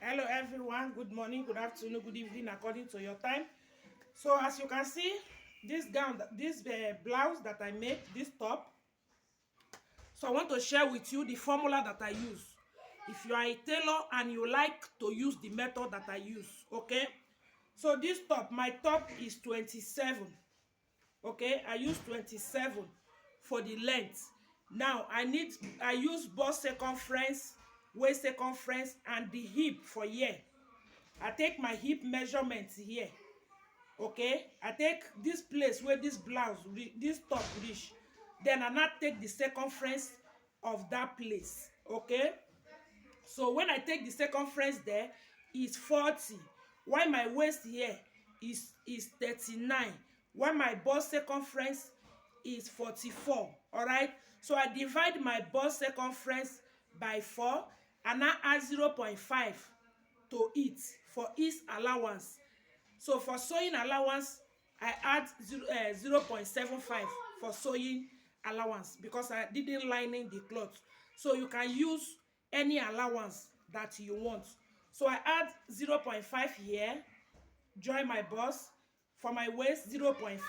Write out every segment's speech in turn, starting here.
Hello everyone, good morning, good afternoon, good evening according to your time. So as you can see, this gown, this blouse that I made, this top. So I want to share with you the formula that I use. If you are a tailor and you like to use the method that I use, okay? So this top, my top is 27, okay? I use 27 for the length. Now I use bust circumference, waist circumference, and the hip for here. I take my hip measurement here, okay? I take this place where this blouse this top reach, then I now take the circumference of that place, okay? So when I take the circumference there is 40, while my waist here is 39, while my bust circumference is 44. All right, so I divide my bust circumference by 4 and I add 0.5 to it for each allowance. So for sewing allowance, I add 0.75 for sewing allowance because I didn't lining the cloth. So you can use any allowance that you want. So I add 0.5 here, join my bust. For my waist, 0.5.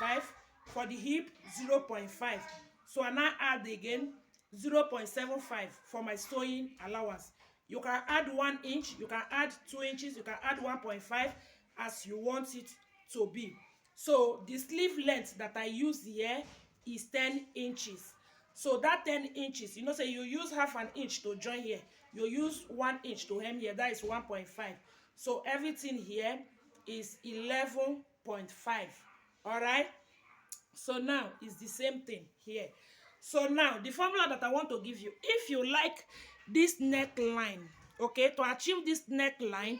For the hip, 0.5. So I now add again 0.75 for my sewing allowance. You can add 1 inch, you can add 2 inches, you can add 1.5 as you want it to be. So the sleeve length that I use here is 10 inches. So that 10 inches, you know, say you use half an inch to join here, you use 1 inch to hem here, that is 1.5. So everything here is 11.5. All right, so now it's the same thing here. So now the formula that I want to give you, if you like this neckline, okay, to achieve this neckline,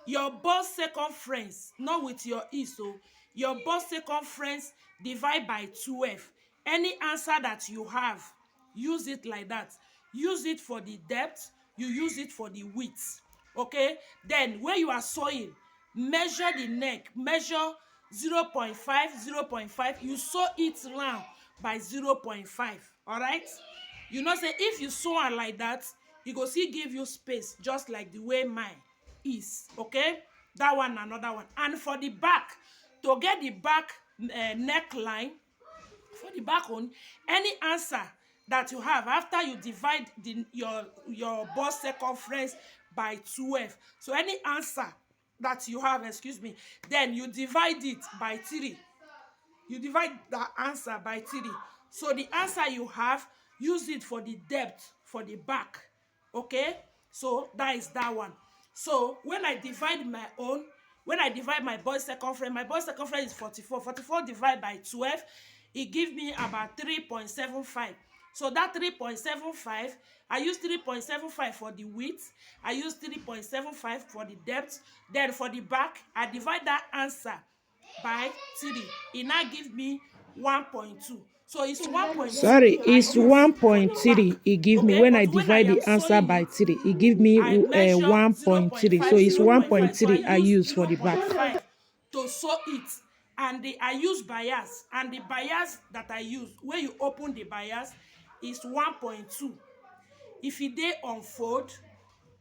your bust circumference, not with your e, so your bust circumference divide by 12. Any answer that you have, use it like that. Use it for the depth, you use it for the width, okay? Then when you are sewing, measure the neck, measure 0.5, 0.5, you sew it round by 0.5. All right, you know, say if you sew am like that, you go still give you space just like the way mine is, okay? That one, another one. And for the back, to get the back neckline, for the back one, any answer that you have after you divide your bust circumference by 12, so any answer that you have, excuse me, then you divide it by 3. You divide the answer by 3. So the answer you have, use it for the depth for the back, okay? So that is that one. So when I divide my own, when I divide my bust circumference is 44. 44 divided by 12, it gives me about 3.75. So that 3.75, I use 3.75 for the width, I use 3.75 for the depth. Then for the back, I divide that answer by 3. It now gives me 1.2. So it's 1.2. Sorry, I it's use for the 1.3. back. It give me Okay, when I but when I divide am the answer sewing by it, 3. It give me I measure 1.3. So 0.5, it's 0.5. So I 1.3 I use use for the back. 0.5 to sew it. And I use bias. And the bias that I use, when you open the bias, is 1.2. If it dey unfold,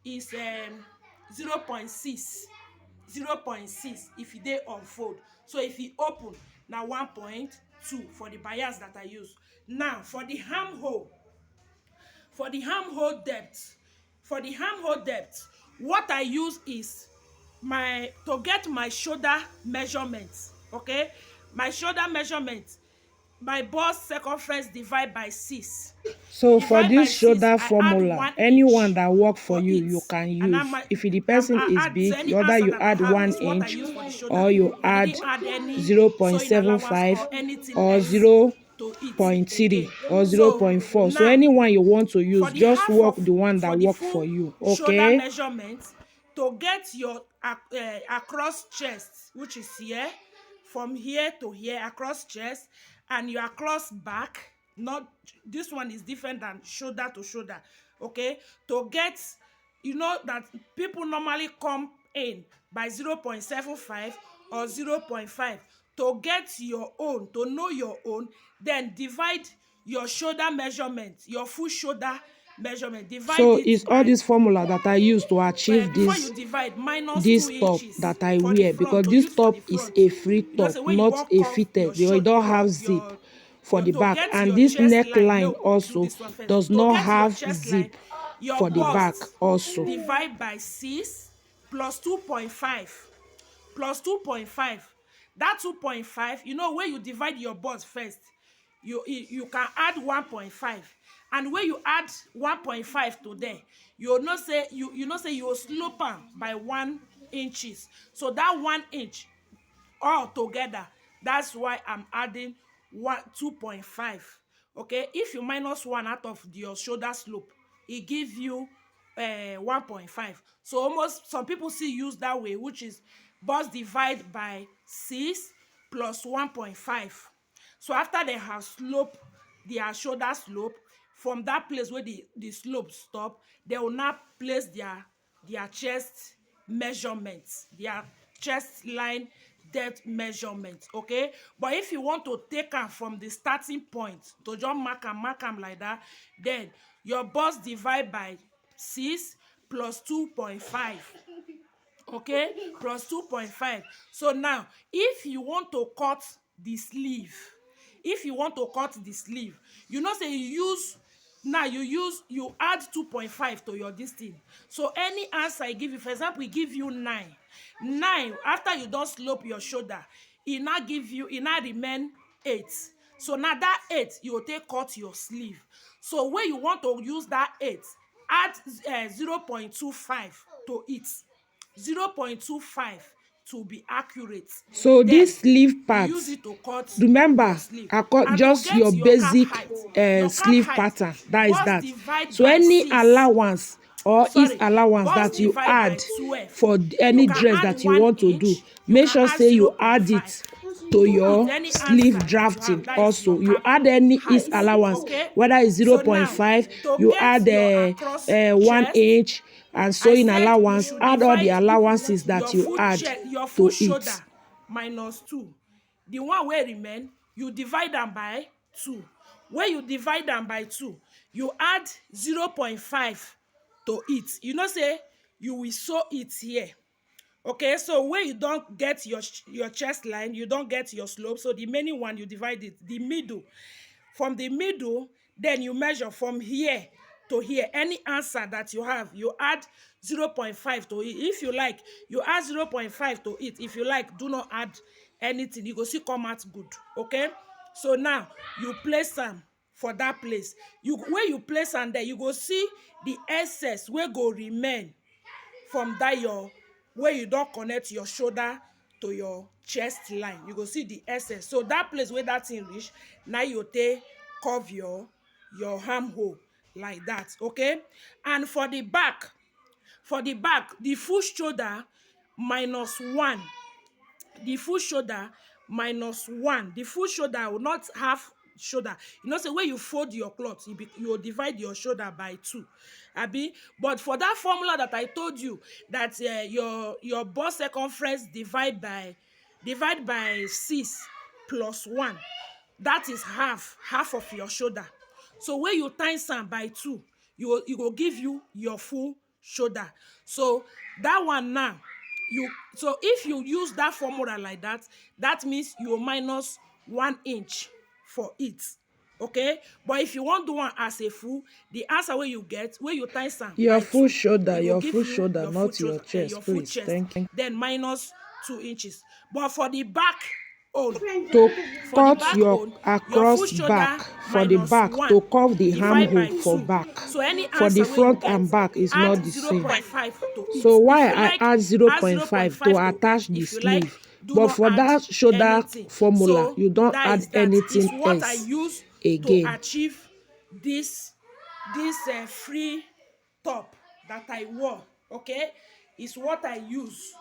is 0.6. 0.6 if e dey unfold. So if e open, na 1.2 for the bias that I use. Now for the armhole, for the armhole depth, what I use is to get my shoulder measurement, okay? My shoulder measurement, my bust circumference divide by 6. So for Divide by this 6, shoulder I add formula, 1 anyone inch that work for for you, it. you can And use. If the person is so big, any either answer you that I add have 1 is what I inch use for the shoulder. or you I add didn't add any sewing allowance 0.75 or anything or else zero to it point 0.3 again. or So 0.4. So now anyone you want to for use, the just half work of the one for that the work for full you. shoulder Okay. measurement, to get your across chest, which is here, from here to here, across chest, and your across back, not this one is different than shoulder to shoulder, okay? To get, you know that people normally come in by 0.75 or 0.5. To get your own, to know your own, then divide your shoulder measurement, your full shoulder measurement. Divide So it it's all by, this formula that I use to achieve before you divide, minus 2 top inches that I for the wear, front, because to this use for top the is front. a free You know, top, say when you not walk a off your fitted. It shirt, don't have zip for the to back, get and your this chest line, neckline do also this one first. does To not get your have chest line, zip your for the back bust also. divide by 6 plus 2.5 plus 2.5. That 2.5, you know, when you divide your bust first, you can add 1.5, and when you add 1.5 to there, you know say you slope am by 1 inches. So that 1 inch all together, that's why I'm adding 2.5. Okay, if you minus 1 out of your shoulder slope, it give you 1.5. So almost, some people still use that way, which is bust divide by 6 plus 1.5. So after they have slope their shoulder slope, from that place where the slope stop, they will now place their chest measurements, their chest line depth measurement. Okay, but if you want to take am from the starting point, to just mark am like that, then your bust divide by 6 plus 2.5. Okay, plus 2.5. So now, if you want to cut the sleeve, you know say you add 2.5 to your this thing. So any answer I give you, for example, e give you 9. After you don slope your shoulder, e now remain 8. So now that 8 you go take cut your sleeve. So when you want to use that 8, add 0.25 to it, 0.25 to be accurate. So Then this sleeve you part, use it to cut your remember, sleeve. I cut And to just get your your cap basic height, your cap sleeve height, pattern. That is bust that. divide So by any 6. allowance or is Sorry, allowance bust that you divide by add 12. for You any can dress add that you 1 want to do, inch, you make can sure add say you add 0.5 it to to it, your any sleeve answer that you drafting have. That is your also. You cap add any height. is allowance, Okay, whether it's so now 0.5, to you get add your across 1 chest, inch, and I sewing said you allowance. should Add all the divide allowances that your you full add chest, your full to it. shoulder minus 2. The one wey remain, you divide am by 2. When you divide am by 2, you add 0.5 to it. You know say you will sew it here. Okay, so when you don't get your chest line, you don't get your slope, so the remaining one you divide it, the middle. From the middle, then you measure from here to here. Any answer that you have, you add 0.5 to it. If you like, you add 0.5 to it. If you like, do not add anything. You go see come out good. Okay, so now you place am for that place. When you place am there, you go see the excess wey go remain from that your where you don connect your shoulder to your chest line. You go see the excess. So that place where that thing reach, now you take curve your armhole like that. Okay, and for the back, the full shoulder minus 1. The full shoulder minus 1. The full shoulder will not have shoulder. You know say when you fold your cloth, you will divide your shoulder by 2, abi. But for that formula that I told you, that your bust circumference divide by 6 plus 1, that is half of your shoulder. So when you times am by 2, you go give you your full shoulder. So that one now, so if you use that formula like that, that means you minus 1 inch for it. Okay, but if you want do one as a full, the answer wey you get, wey you times am Your by full 2, shoulder, e go your give full you shoulder, your full not your shoulder, chest, your full please. chest, Thank you. then minus 2 inches. But for the back own, To for the cut back your own, your full across back, shoulder for the minus back, 1 to curve the divide armhole by for 2. back. So any For the answer wey you front get, and back is add not the same. 0.5 to it. So If why you I like, add add 0.5 to 0.5 to it. attach the If you like, sleeve, do but not for add that shoulder anything. formula, So you don't that add is that. anything Is what I else use to again. achieve this free top that I wore. Okay, is what I use.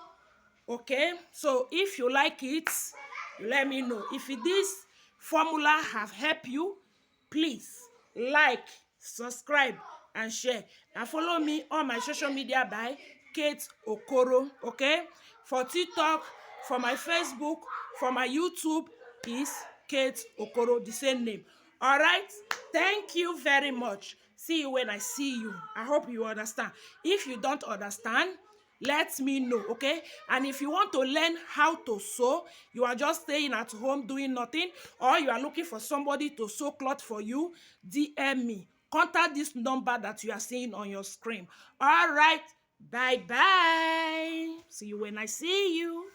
Okay, so if you like it, let me know. If this formula have helped you, please like, subscribe and share, and follow me on my social media by Kate Okoro. Okay, for TikTok, for my Facebook, for my YouTube is Kate Okoro, the same name. All right, thank you very much. See you when I see you. I hope you understand. If you don't understand, let me know, okay? And if you want to learn how to sew, you are just staying at home doing nothing, or you are looking for somebody to sew cloth for you, DM me. Contact this number that you are seeing on your screen. All right, bye bye. See you when I see you.